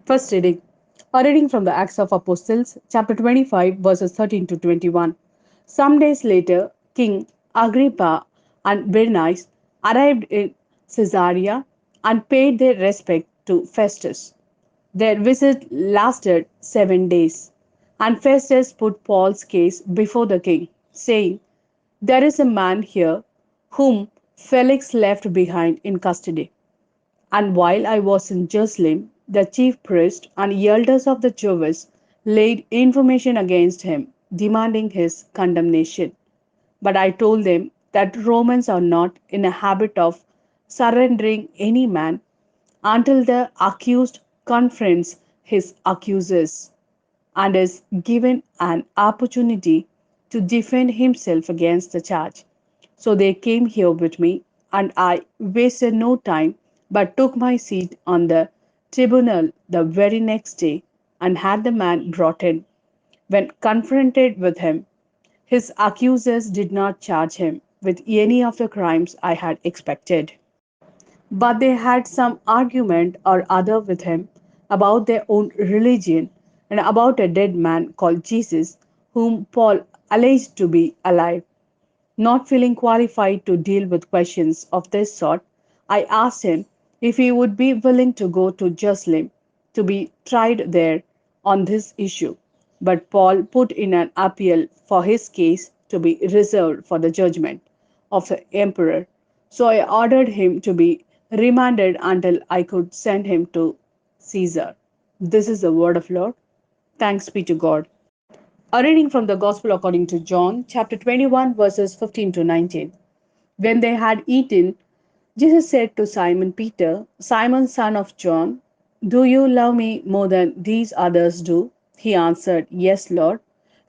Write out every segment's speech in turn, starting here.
First reading. A reading from the Acts of Apostles, chapter 25, verses 13 to 21. Some days later, King Agrippa and Bernice arrived in Caesarea and paid their respect to Festus. Their visit lasted 7 days, and Festus put Paul's case before the king, saying, "There is a man here whom Felix left behind in custody. And while I was in Jerusalem, the chief priest and elders of the Jews laid information against him, demanding his condemnation. But I told them that Romans are not in a habit of surrendering any man until the accused confronts his accusers and is given an opportunity to defend himself against the charge. So they came here with me, and I wasted no time but took my seat on the tribunal the very next day and had the man brought in. When confronted with him, his accusers did not charge him with any of the crimes I had expected. But they had some argument or other with him about their own religion and about a dead man called Jesus, whom Paul alleged to be alive. Not feeling qualified to deal with questions of this sort, I asked him if he would be willing to go to Jerusalem to be tried there on this issue. But Paul put in an appeal for his case to be reserved for the judgment of the emperor. So I ordered him to be remanded until I could send him to Caesar. This is the word of Lord. Thanks be to God. A reading from the Gospel according to John, chapter 21, verses 15 to 19. When they had eaten, Jesus said to Simon Peter, "Simon, son of John, do you love me more than these others do?" He answered, "Yes, Lord.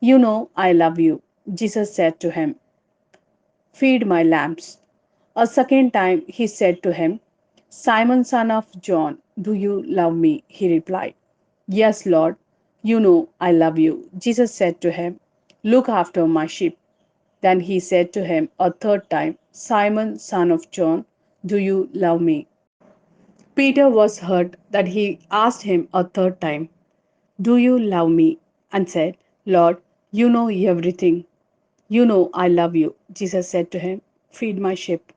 You know I love you." Jesus said to him, "Feed my lambs." A second time he said to him, "Simon, son of John, do you love me?" He replied, "Yes, Lord, you know I love you." Jesus said to him, "Look after my sheep." Then he said to him a third time, "Simon, son of John, do you love me?" Peter was hurt that he asked him a third time, "Do you love me?" and said, "Lord, you know everything. You know I love you." Jesus said to him, "Feed my sheep.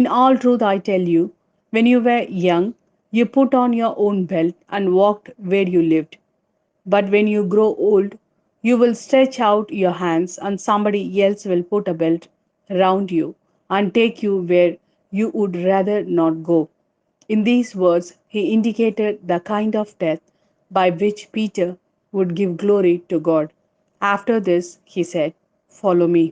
In all truth I tell you, when you were young, you put on your own belt and walked where you lived. But when you grow old, you will stretch out your hands, and somebody else will put a belt round you and take you where you would rather not go." In these words, he indicated the kind of death by which Peter would give glory to God. After this, he said, "Follow me."